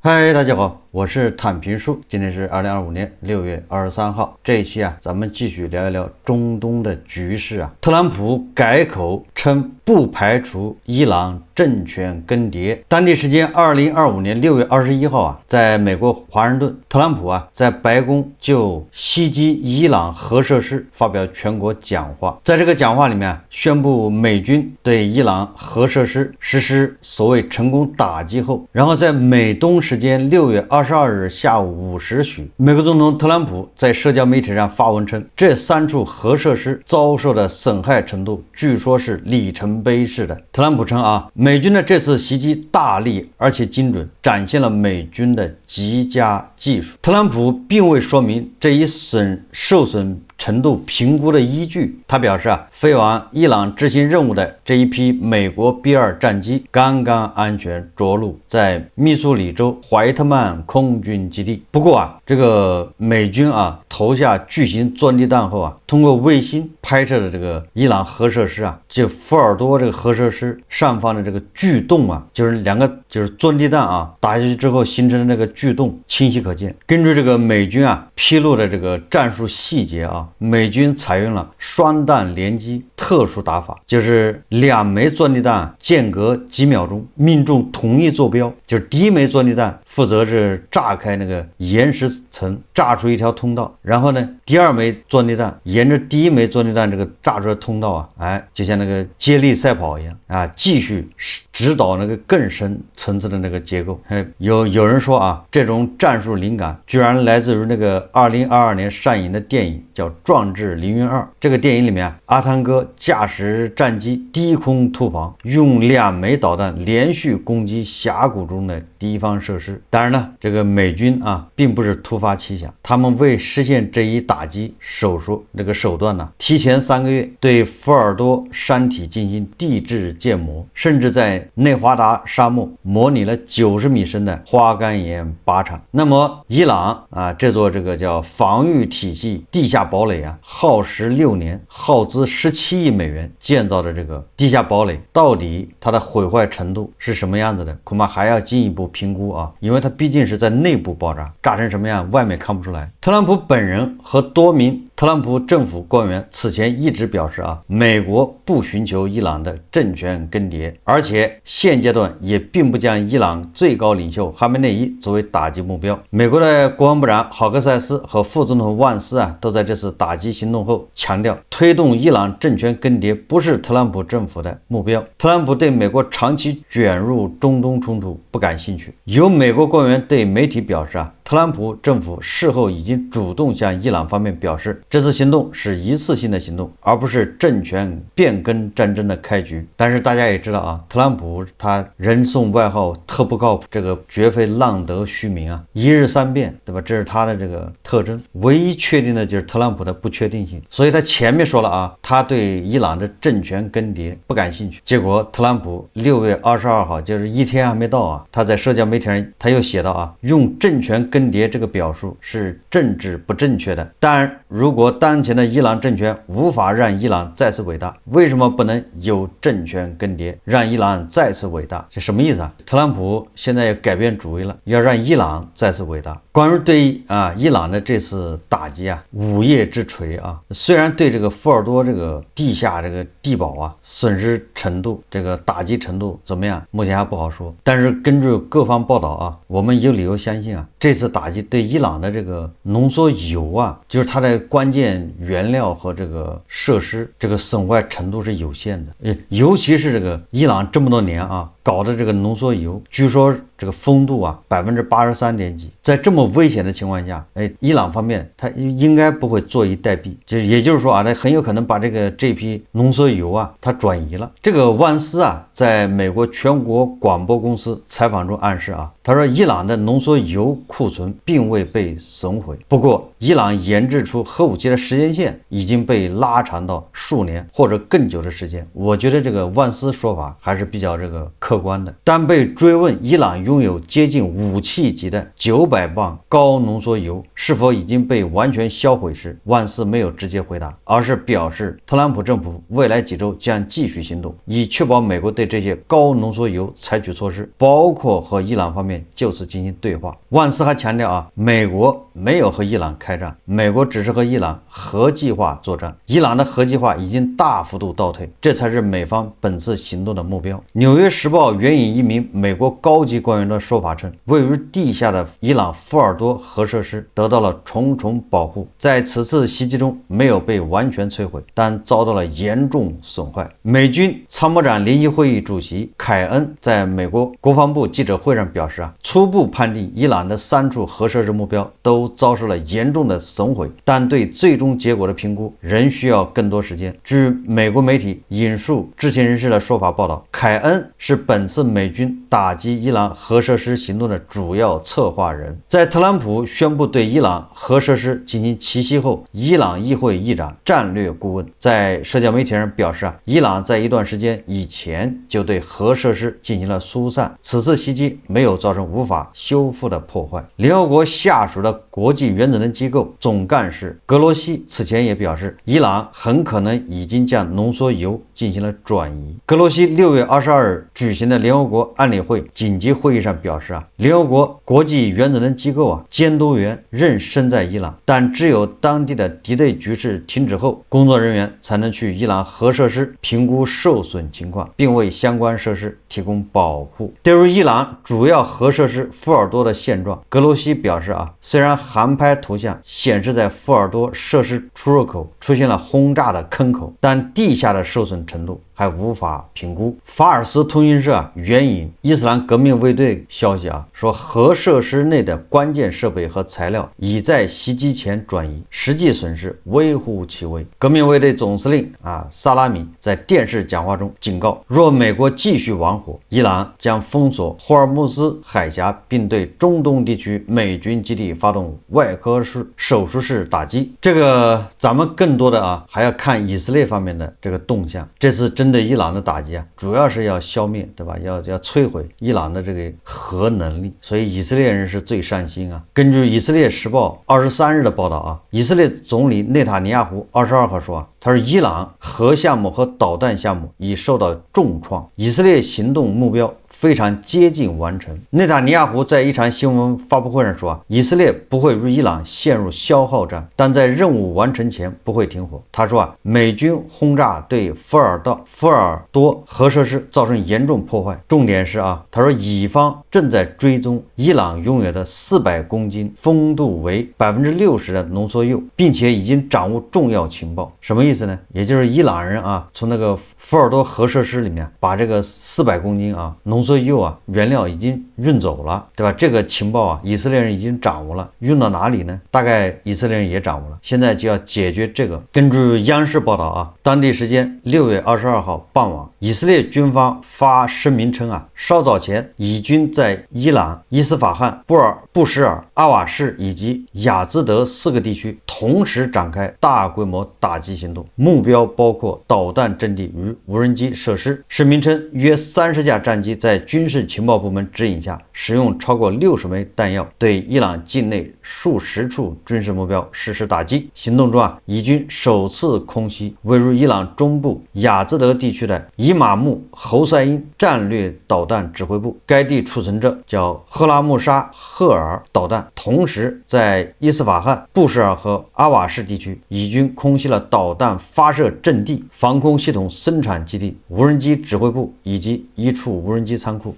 嗨，大家好，我是坦平叔，今天是2025年6月23号。这一期咱们继续聊一聊中东的局势特朗普改口称不排除伊朗政权更迭。当地时间2025年6月21号在美国华盛顿，特朗普在白宫就袭击伊朗核设施发表全国讲话。在这个讲话里面宣布美军对伊朗核设施实施所谓成功打击后，然后在美东时间6月22日下午5时许，美国总统特朗普在社交媒体上发文称，这3处核设施遭受的损害程度据说是里程碑式的。特朗普称美军的这次袭击大力而且精准，展现了美军的极佳技术。特朗普并未说明这一受损程度评估的依据。他表示飞往伊朗执行任务的这一批美国 B-2 战机刚刚安全着陆在密苏里州怀特曼空军基地。不过这个美军投下巨型钻地弹后通过卫星拍摄的这个伊朗核设施就福尔多这个核设施上方的这个巨洞就是钻地弹打下去之后形成的那个巨洞清晰可见。根据这个美军披露的这个战术细节美军采用了双弹连击特殊打法，就是2枚钻地弹间隔几秒钟命中同一坐标，就是第一枚钻地弹负责是炸开那个岩石层，炸出一条通道，然后呢第2枚钻地弹沿着第1枚钻地弹这个炸出的通道就像那个接力赛跑一样继续指导那个更深层次的那个结构。有人说这种战术灵感居然来自于那个2022年上映的电影叫《壮志凌云2》。这个电影里面阿汤哥驾驶战机低空突防，用2枚导弹连续攻击峡谷中的敌方设施。当然了，这个美军并不是突发奇想，他们为实现这一打击这个手段提前3个月对福尔多山体进行地质建模，甚至在内华达沙漠模拟了90米深的花岗岩靶场。那么伊朗这座这个叫防御体系地下堡垒耗时6年，耗资17亿美元建造的这个地下堡垒，到底它的毁坏程度是什么样子的，恐怕还要进一步评估因为它毕竟是在内部爆炸，炸成什么样外面看不出来。特朗普本人和多名特朗普政府官员此前一直表示美国不寻求伊朗的政权更迭，而且现阶段也并不将伊朗最高领袖哈梅内伊作为打击目标。美国的国防部长郝克塞斯和副总统万斯都在这次打击行动后强调，推动伊朗政权更迭不是特朗普政府的目标。特朗普对美国长期卷入中东冲突不感兴趣。有美国官员对媒体表示特朗普政府事后已经主动向伊朗方面表示，这次行动是一次性的行动，而不是政权变更战争的开局。但是大家也知道特朗普他人送外号特不靠谱，这个绝非浪得虚名一日3变，对吧？这是他的这个特征。唯一确定的就是特朗普的不确定性，所以他前面说了他对伊朗的政权更迭不感兴趣。结果特朗普6月22号，就是一天还没到他在社交媒体上他又写到用政权更迭这个表述是政治不正确的。但如果当前的伊朗政权无法让伊朗再次伟大，为什么不能有政权更迭让伊朗再次伟大？这什么意思特朗普现在要改变主意了，要让伊朗再次伟大。关于对伊朗的这次打击午夜之锤虽然对这个福尔多这个地下这个地堡损失程度这个打击程度怎么样目前还不好说，但是根据各方报道我们有理由相信这次打击对伊朗的这个浓缩铀就是它的关键原料和这个设施这个损坏程度是有限的。尤其是这个伊朗这么多年搞的这个浓缩铀，据说这个风度83点几，在这么危险的情况下，伊朗方面它应该不会坐以待毙，也就是说它很有可能把这批浓缩铀它转移了。这个万斯在美国全国广播公司采访中暗示他说伊朗的浓缩铀库存并未被损毁，不过伊朗研制出核武器的时间线已经被拉长到数年或者更久的时间。我觉得这个万斯说法还是比较这个客观的。当被追问伊朗拥有接近武器级的900磅高浓缩铀是否已经被完全销毁时，万斯没有直接回答，而是表示特朗普政府未来几周将继续行动，以确保美国对这些高浓缩铀采取措施，包括和伊朗方面就此进行对话。万斯还强调美国没有和伊朗开战，美国只是和伊朗核计划作战，伊朗的核计划已经大幅度倒退，这才是美方本次行动的目标。纽约时报援引一名美国高级官员的说法称，位于地下的伊朗福尔多核设施得到了重重保护，在此次袭击中没有被完全摧毁，但遭到了严重损坏。美军参谋长联席会议主席凯恩在美国国防部记者会上表示初步判定伊朗的3处核设施目标都遭受了严重的损毁，但对最终结果的评估仍需要更多时间。据美国媒体引述知情人士的说法报道，凯恩是本次美军打击伊朗核设施行动的主要策划人。在特朗普宣布对伊朗核设施进行奇袭后，伊朗议会议长战略顾问在社交媒体上表示伊朗在一段时间以前就对核设施进行了疏散，此次袭击没有造成无法修复的破坏。联合国下属的国际原子能机构总干事格罗西此前也表示，伊朗很可能已经将浓缩铀进行了转移。格罗西6月22日举行的联合国安理会紧急会议上表示联合国国际原子能机构监督员仍身在伊朗，但只有当地的敌对局势停止后，工作人员才能去伊朗核设施评估受损情况，并为相关设施提供保护。对于伊朗主要核设施福尔多的现状，格罗西表示虽然航拍图像显示在福尔多设施出入口出现了轰炸的坑口，但地下的受损程度还无法评估。法尔斯通讯社援引伊斯兰革命卫队消息说，核设施内的关键设备和材料已在袭击前转移，实际损失微乎其微。革命卫队总司令萨拉米在电视讲话中警告，若美国继续玩火，伊朗将封锁霍尔木兹海峡，并对中东地区美军基地发动外科手术式打击。这个咱们更多的还要看以色列方面的这个动向。这次针对伊朗的打击主要是要消灭，对吧？要摧毁伊朗的这个核能力，所以以色列人是最上心根据以色列时报23日的报道以色列总理内塔尼亚胡22号说他说伊朗核项目和导弹项目已受到重创，以色列行动目标非常接近完成。内塔尼亚胡在一场新闻发布会上说以色列不会与伊朗陷入消耗战，但在任务完成前不会停火。他说美军轰炸对福尔多核设施造成严重破坏，重点是他说以方正在追踪伊朗拥有的400公斤丰度为60%的浓缩铀，并且已经掌握重要情报。什么意思呢？也就是伊朗人从那个福尔多核设施里面把这个400公斤浓缩铀原料已经运走了，对吧？这个情报以色列人已经掌握了，运到哪里呢？大概以色列人也掌握了，现在就要解决这个。根据央视报道当地时间6月22号傍晚，以色列军方发声明称稍早前以军在伊朗伊斯法罕、布什尔、阿瓦士以及雅兹德4个地区同时展开大规模打击行动，目标包括导弹阵地与无人机设施。声明称约30架战机在军事情报部门指引下，使用超过60枚弹药对伊朗境内数十处军事目标实施打击。行动中以军首次空袭位于伊朗中部雅兹德地区的伊玛目侯赛因战略导弹指挥部，该地储存着叫赫拉木沙赫尔导弹。同时在伊斯法罕、布什尔和阿瓦士地区，以军空袭了导弹发射阵地、防空系统生产基地、无人机指挥部以及一处无人机仓库。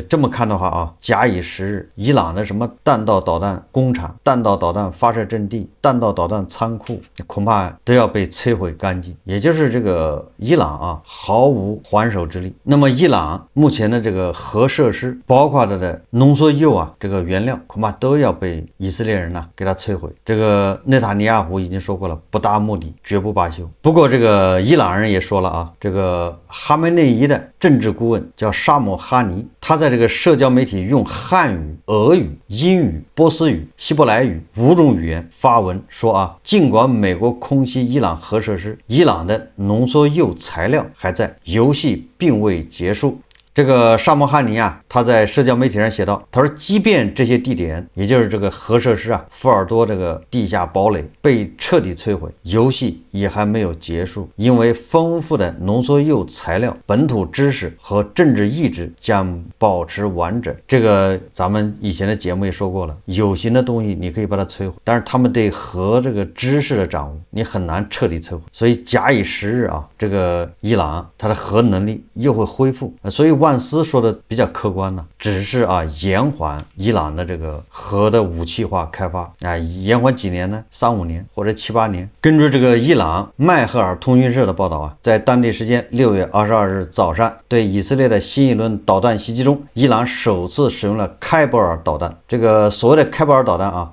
这么看的话假以时日，伊朗的什么弹道导弹工厂、弹道导弹发射阵地、弹道导弹仓库恐怕都要被摧毁干净，也就是这个伊朗毫无还手之力。那么伊朗目前的这个核设施，包括它的浓缩铀这个原料恐怕都要被以色列人给它摧毁。这个内塔尼亚胡已经说过了，不达目的绝不罢休。不过这个伊朗人也说了这个哈梅内伊的政治顾问叫沙姆哈尼，他在这个社交媒体用汉语、俄语、英语、波斯语、希伯来语5种语言发文说尽管美国空袭伊朗核设施，伊朗的浓缩铀材料还在，游戏并未结束。这个沙姆汉尼啊，他在社交媒体上写道，他说，即便这些地点，也就是这个核设施啊，福尔多这个地下堡垒被彻底摧毁，游戏也还没有结束，因为丰富的浓缩铀材料、本土知识和政治意志将保持完整。这个咱们以前的节目也说过了，有形的东西你可以把它摧毁，但是他们对核这个知识的掌握，你很难彻底摧毁。所以假以时日啊，这个伊朗它的核能力又会恢复。所以万斯说的比较客观呢，只是啊延缓伊朗的这个核的武器化开发啊，延缓几年呢？3-5年或者7-8年。根据这个伊朗迈赫尔通讯社的报道啊，在当地时间6月22日早上，对以色列的新一轮导弹袭击中，伊朗首次使用了开伯尔导弹。这个所谓的开伯尔导弹啊，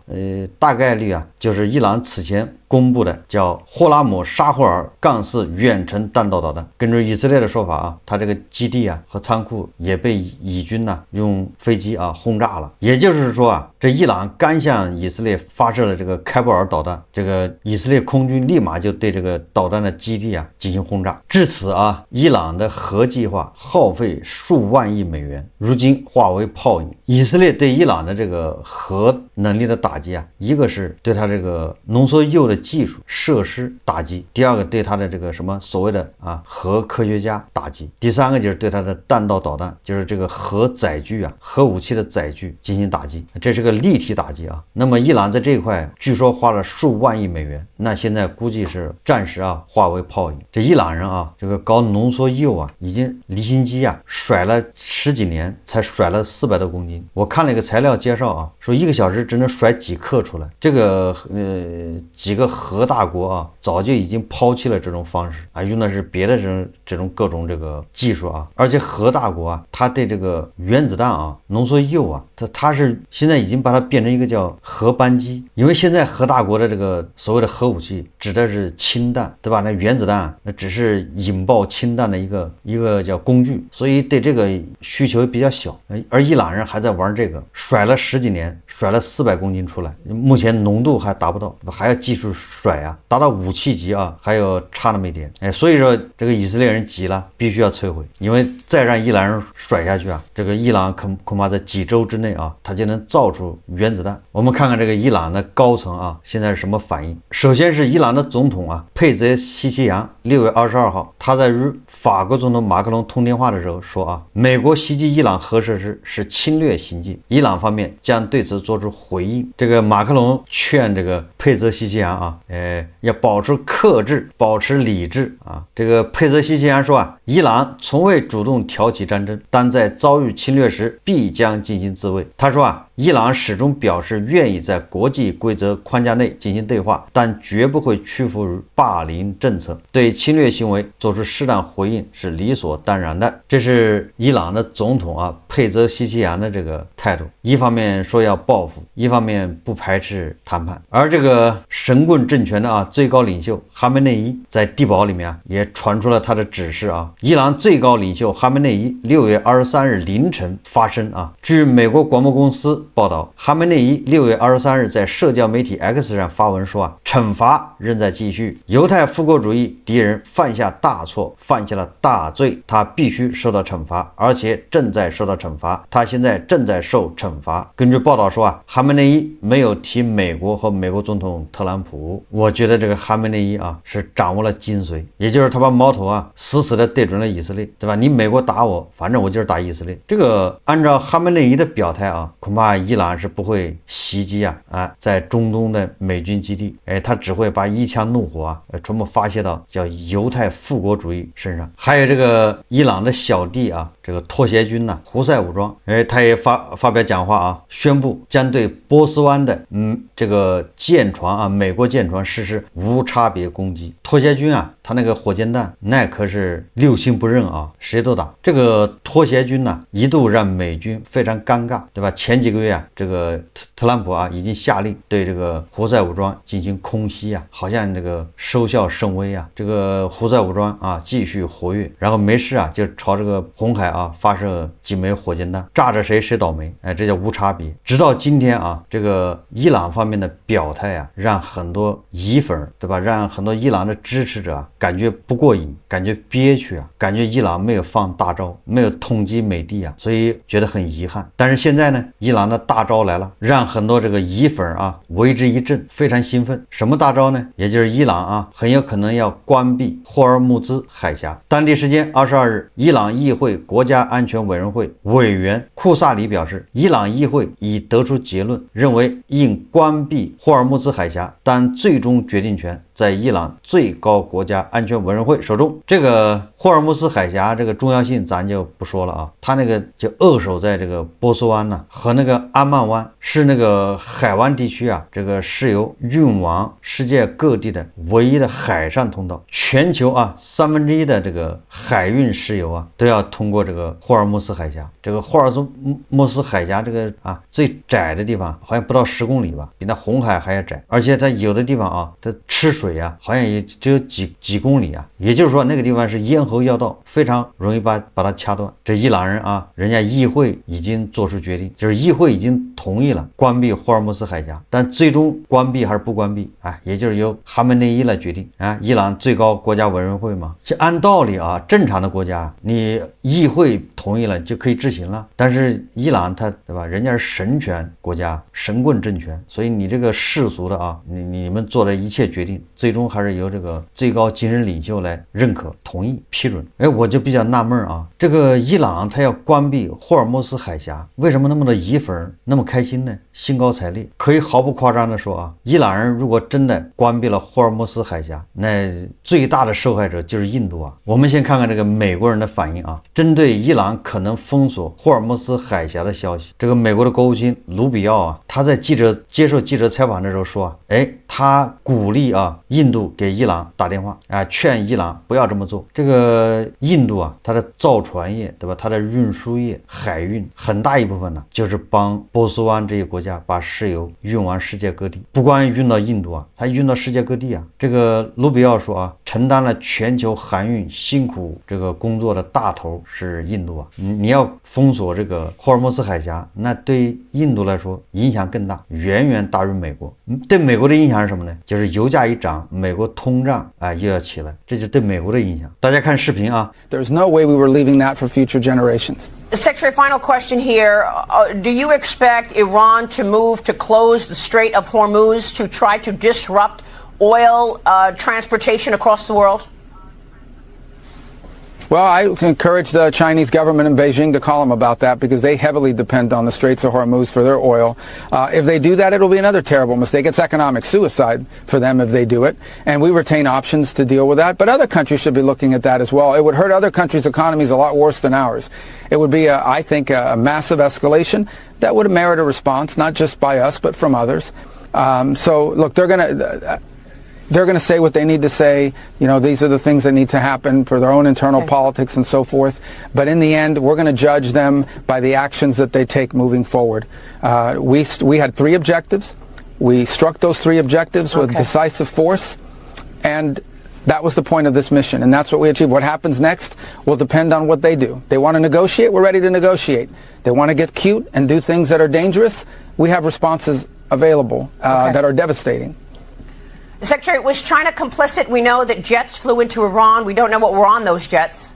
大概率啊就是伊朗此前公布的叫霍拉姆沙霍尔杠4远程弹道导弹。根据以色列的说法啊，它这个基地啊和仓库也被以军呢用飞机啊轰炸了。也就是说啊，这伊朗刚向以色列发射了这个开伯尔导弹，这个以色列空军立马就对这个导弹的基地啊进行轰炸。至此啊，伊朗的核计划耗费数万亿美元，如今化为泡影。以色列对伊朗的这个核能力的打击啊，一个是对它这个浓缩铀的技术设施打击，第二个对它的这个什么所谓的核科学家打击，第三个就是对它的弹道导弹，就是这个核载具啊，核武器的载具进行打击，这是个立体打击啊。那么伊朗在这一块据说花了数万亿美元，那现在估计是暂时啊化为泡影。这伊朗人啊，这个搞浓缩铀啊，已经离心机啊甩了10几年才甩了400多公斤。我看了一个材料介绍啊，说1个小时只能甩几克出来。这个几个核大国啊，早就已经抛弃了这种方式啊，用的是别的这种各种这个技术啊。而且核大国啊，它对这个原子弹啊、浓缩铀啊，它是现在已经把它变成一个叫核扳机。因为现在核大国的这个所谓的核武器指的是氢弹，对吧？那原子弹那只是引爆氢弹的一个叫工具，所以对这个需求比较小。而伊朗人还在玩这个，甩了10几年，甩了400公斤出来，目前浓度还达不到，还要继续甩啊，达到武器级啊，还有差那么一点。所以说这个以色列人急了，必须要摧毁，因为再让伊朗人甩下去啊，这个伊朗恐怕在几周之内啊，他就能造出原子弹。我们看看这个伊朗的高层啊，现在是什么反应？首先是伊朗的总统啊，佩泽西奇扬6月22号，他在与法国总统马克龙通电话的时候说啊，美国袭击伊朗核设施是侵略行径，伊朗方面将对此做出回应。这个马克龙劝这个佩泽西奇扬啊，要保持克制，保持理智啊。这个佩泽西奇扬说啊，伊朗从未主动挑起战争，但在遭遇侵略时必将进行自卫。他说啊，伊朗始终表示愿意在国际规则框架内进行对话，但绝不会屈服于霸凌政策，对侵略行为做出适当回应是理所当然的。这是伊朗的总统啊佩泽西奇扬的这个态度，一方面说要报复，一方面不排斥谈判。而这个神棍政权的最高领袖哈梅内伊在地堡里面也传出了他的指示啊。伊朗最高领袖哈梅内伊6月23日凌晨发声啊。据美国广播公司报道，哈梅内伊6月23日在社交媒体 X 上发文说啊，惩罚仍在继续，犹太复国主义敌人犯下大错，犯下了大罪，他必须受到惩罚，而且正在受到惩罚，他现在正在受惩罚。根据报道说啊，哈梅内伊没有提美国和美国总统特朗普。我觉得这个哈梅内伊啊是掌握了精髓，也就是他把矛头啊死死的对准了以色列，对吧？你美国打我，反正我就是打以色列。这个按照哈梅内伊的表态啊，恐怕伊朗是不会袭击在中东的美军基地，他只会把一腔怒火全部发泄到叫犹太复国主义身上。还有这个伊朗的小弟啊，这个拖鞋军胡塞武装，他也发表讲话啊，宣布将对波斯湾的这个舰船美国舰船实施无差别攻击。拖鞋军他那个火箭弹那可是六亲不认啊，谁都打。这个拖鞋军一度让美军非常尴尬，对吧？前几个月这个特朗普已经下令对这个胡塞武装进行空袭好像这个收效甚微这个胡塞武装继续活跃，然后没事就朝这个红海发射几枚火箭弹，炸着谁倒霉，这叫无差别。直到今天这个伊朗方面的表态让很多伊粉，对吧？让很多伊朗的支持者感觉不过瘾，感觉憋屈啊，感觉伊朗没有放大招，没有痛击美帝啊，所以觉得很遗憾。但是现在呢，伊朗的大招来了，让很多这个伊粉啊为之一振，非常兴奋。什么大招呢？也就是伊朗啊很有可能要关闭霍尔木兹海峡。当地时间22日，伊朗议会国家安全委员会委员库萨里表示，伊朗议会已得出结论，认为应关闭霍尔木兹海峡，但最终决定权在伊朗最高国家安全委员会手中。这个霍尔木兹海峡这个重要性咱就不说了啊，它那个就扼守在这个波斯湾呢和那个安曼湾，是那个海湾地区啊这个石油运往世界各地的唯一的海上通道。全球啊1/3的这个海运石油啊都要通过这个霍尔木兹海峡。这个霍尔木兹海峡这个啊最窄的地方好像不到10公里吧，比那红海还要窄，而且它有的地方啊它吃水啊好像也只有几公里啊，也就是说那个地方是咽喉要道，非常容易把它掐断。这伊朗人啊，人家议会已经做出决定，就是议会已经同意了关闭霍尔木兹海峡，但最终关闭还是不关闭啊，也就是由哈梅内伊来决定啊，伊朗最高国家委员会嘛。这按道理啊，正常的国家你议会同意了就可以执行了，但是伊朗它对吧，人家是神权国家，神棍政权，所以你这个世俗的啊，你们做的一切决定最终还是由这个最高精神领袖来认可、同意、批准。我就比较纳闷啊，这个伊朗他要关闭霍尔木兹海峡，为什么那么多伊粉那么开心呢？兴高采烈。可以毫不夸张的说啊，伊朗人如果真的关闭了霍尔木兹海峡，那最大的受害者就是印度啊。我们先看看这个美国人的反应啊，针对伊朗可能封锁霍尔木兹海峡的消息，这个美国的国务卿卢比奥啊，他在接受记者采访的时候说啊，他鼓励啊印度给伊朗打电话啊，劝伊朗不要这么做。这个印度啊，它的造船业对吧，它的运输业、海运很大一部分呢，就是帮波斯湾这些国家把石油运往世界各地，不光运到印度啊，它运到世界各地啊。这个卢比奥说啊，承担了全球航运辛苦这个工作的大头是印度啊。你要封锁这个霍尔木兹海峡，那对印度来说影响更大，远远大于美国。对美国的影响是什么呢？就是油价一涨，美国通胀又要起来，这就对美国的影响。大家看视频啊。There's no way we were leaving that for future generations. Secretary, final question here. Do you expect Iran to move to close the Strait of Hormuz to try to disrupt oil transportation across the world? Well, I encourage the Chinese government in Beijing to call them about that because they heavily depend on the Straits of Hormuz for their oil. If they do that, it'll be another terrible mistake. It's economic suicide for them if they do it. And we retain options to deal with that. But other countries should be looking at that as well. It would hurt other countries' economies a lot worse than ours. It would be, I think, a massive escalation that would merit a response, not just by us, but from others. So, look, they're going to say what they need to say. You know, these are the things that need to happen for their own internal politics and so forth. But in the end, we're going to judge them by the actions that they take moving forward. We had 3 objectives. We struck those 3 objectives with decisive force. And that was the point of this mission. And that's what we achieved. What happens next will depend on what they do. They want to negotiate. We're ready to negotiate. They want to get cute and do things that are dangerous. We have responses available that are devastating. Secretary, was China complicit? We know that jets flew into Iran. We don't know what were on those jets.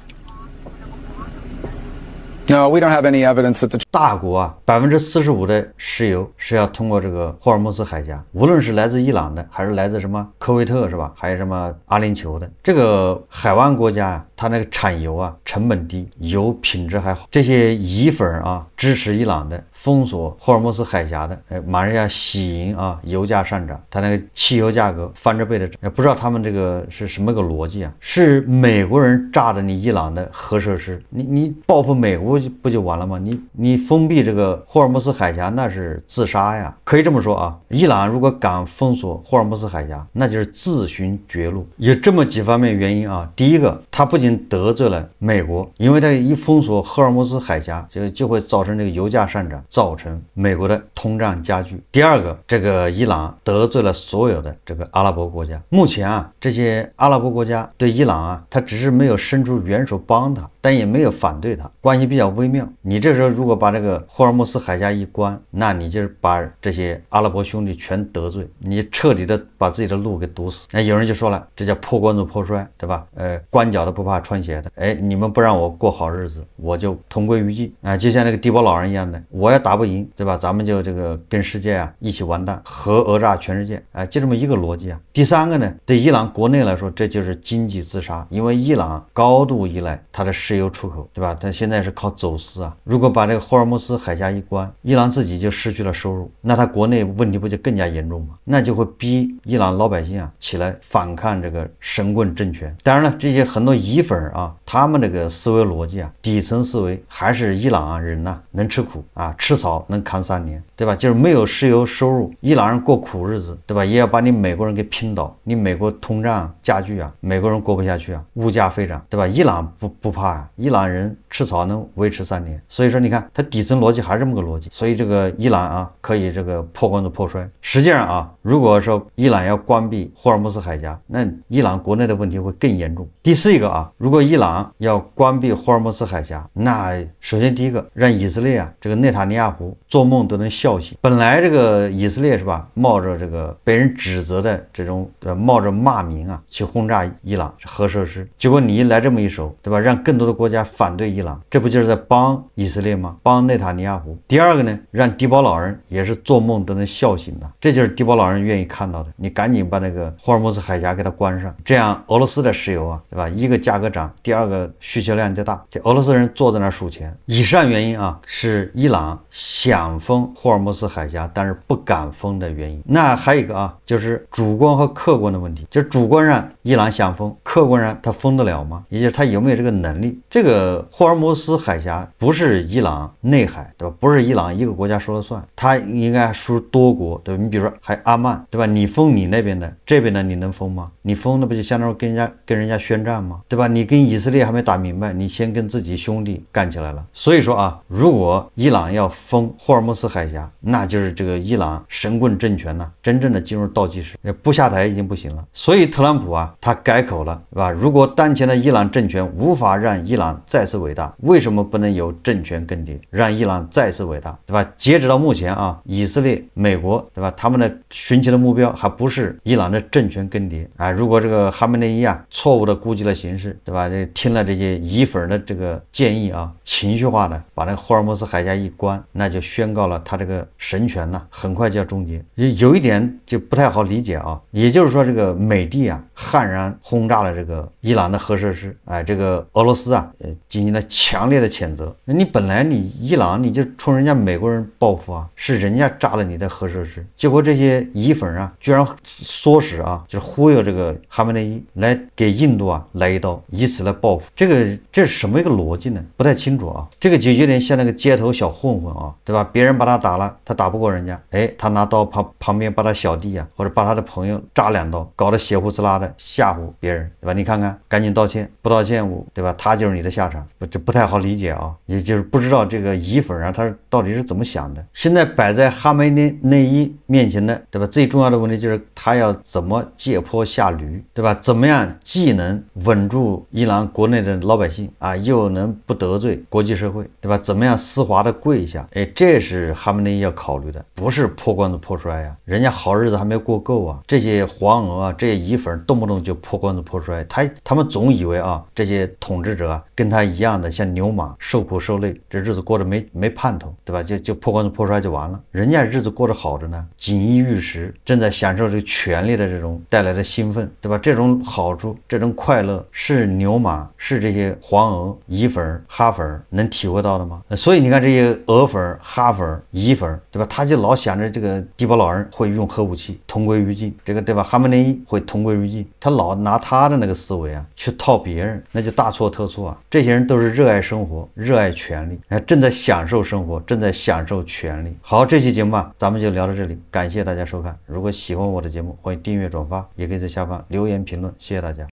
No, we don't have any evidence that the 大国啊，45%的石油是要通过这个霍尔木兹海峡，无论是来自伊朗的，还是来自什么科威特是吧，还有什么阿联酋的，这个海湾国家啊，它那个产油啊成本低，油品质还好。这些伊粉啊支持伊朗的，封锁霍尔木兹海峡的，马上要喜迎啊油价上涨，它那个汽油价格翻着倍的涨，不知道他们这个是什么个逻辑啊？是美国人炸的你伊朗的核设施，你报复美国不就完了吗？你封闭这个霍尔木兹海峡那是自杀呀！可以这么说啊，伊朗如果敢封锁霍尔木兹海峡，那就是自寻绝路。有这么几方面原因啊。第一个，他不仅得罪了美国，因为他一封锁霍尔木兹海峡，就会造成这个油价上涨，造成美国的通胀加剧。第二个，这个伊朗得罪了所有的这个阿拉伯国家。目前啊，这些阿拉伯国家对伊朗啊，他只是没有伸出援手帮他，但也没有反对他，关系比较微妙。你这时候如果把这个霍尔木斯海峡一关，那你就是把这些阿拉伯兄弟全得罪，你彻底的把自己的路给堵死。那有人就说了，这叫破罐子破摔，对吧？光脚的不怕穿鞋的，你们不让我过好日子，我就同归于尽啊，就像那个地堡老人一样的，我要打不赢，对吧？咱们就这个跟世界啊一起完蛋，核讹诈全世界啊，就这么一个逻辑啊。第三个呢，对伊朗国内来说，这就是经济自杀，因为伊朗高度依赖它的石油出口，对吧？它现在是靠走私啊，如果把这个霍尔木斯海峡一关，伊朗自己就失去了收入，那它国内问题不就更加严重吗？那就会逼伊朗老百姓啊起来反抗这个神棍政权。当然了，这些很多伊粉啊，他们这个思维逻辑啊，底层思维还是伊朗人呐能吃苦啊，吃草能扛3年，对吧？就是没有石油收入，伊朗人过苦日子，对吧？也要把你美国人给拼倒，你美国通胀加剧啊，美国人过不下去啊，物价飞涨，对吧？伊朗不怕啊，伊朗人吃草能维持3年，所以说你看它底层逻辑还是这么个逻辑，所以这个伊朗啊可以这个破罐子破摔。实际上啊，如果说伊朗要关闭霍尔木斯海峡，那伊朗国内的问题会更严重。第四个啊，如果伊朗要关闭霍尔木斯海峡，那首先第一个让以色列啊这个内塔尼亚胡做梦都能笑醒。本来这个以色列是吧，冒着这个被人指责的这种冒着骂名啊去轰炸伊朗核设施，结果你一来这么一手，对吧？让更多的国家反对伊朗，这不就是在帮以色列吗？帮内塔尼亚胡。第二个呢，让迪保老人也是做梦都能笑醒的，这就是迪保老人愿意看到的。你赶紧把那个霍尔木斯海峡给它关上，这样俄罗斯的石油啊，对吧？一个价格涨，第二个需求量就大，这俄罗斯人坐在那儿数钱。以上原因啊，是伊朗想封霍尔木斯海峡，但是不敢封的原因。那还有一个啊，就是主观和客观的问题。就是主观上伊朗想封，客观上他封得了吗？也就是他有没有这个能力？这个霍尔木斯海峡不是伊朗内海，对吧？不是伊朗一个国家说了算，它应该属多国，对吧？你比如说还阿曼，对吧？你封你那边的，这边的你能封吗？你封那不就相当于跟人家宣战吗？对吧？你跟以色列还没打明白，你先跟自己兄弟干起来了。所以说啊，如果伊朗要封霍尔木斯海峡，那就是这个伊朗神棍政权呢，真正的进入倒计时，不下台已经不行了。所以特朗普啊，他改口了，对吧？如果当前的伊朗政权无法让伊朗再次伟大，为什么不能有政权更迭，让伊朗再次伟大，对吧？截止到目前啊，以色列、美国，对吧？他们的寻求的目标还不是伊朗的政权更迭啊。如果这个哈梅内伊啊错误的估计了形势，对吧？这听了这些伊粉的这个建议啊，情绪化的把那个霍尔木斯海峡一关，那就宣告了他这个神权呢很快就要终结。有一点就不太好理解啊，也就是说这个美帝啊悍然轰炸了这个伊朗的核设施，这个俄罗斯啊进行了强烈的谴责。你本来你伊朗你就冲人家美国人报复啊，是人家炸了你的核设施，结果这些伊粉啊居然唆使啊，就是忽悠这个哈梅内伊来给印度啊来一刀，以此来报复。这是什么一个逻辑呢？不太清楚啊。这个就有点像那个街头小混混啊，对吧？别人把他打了，他打不过人家，他拿刀旁边把他小弟啊或者把他的朋友扎2刀，搞得血呼滋啦的吓唬别人，对吧？你看看，赶紧道歉，不道歉对吧？他就是你的下场，这不太好理解啊。也就是不知道这个伊粉啊他到底是怎么想的。现在摆在哈梅内伊面前的，对吧？最重要的问题就是他要怎么借坡下驴，对吧？怎么样既能稳住伊朗国内的老百姓啊，又能不得罪国际社会，对吧？怎么样丝滑的跪下？这是哈梅内伊要考虑的，不是破罐子破摔啊。人家好日子还没过够啊，这些黄俄啊，这些伊粉动不动就破罐子破摔，他们总以为啊，这些统治者啊跟他一样的像牛马，受苦受累，这日子过得没盼头，对吧？就破罐子破摔就完了。人家日子过得好着呢，锦衣玉食，正在享受这个权力的这种带来的兴奋，对吧？这种好处，这种快乐是牛马，是这些黄俄、伊粉、哈粉能体会到的吗？所以你看这些俄粉、哈粉、伊粉，对吧？他就老想着这个迪保老人会用核武器同归于尽，这个对吧？哈梅内伊会同归于尽，他老拿他的那个思维啊去套别人，那就大错特错啊！这些人都是热爱生活，热爱权利，正在享受生活，正在享受权利。好，这期节目咱们就聊到这里，感谢大家收看。如果喜欢我的节目，欢迎订阅转发，也可以在下方留言评论，谢谢大家。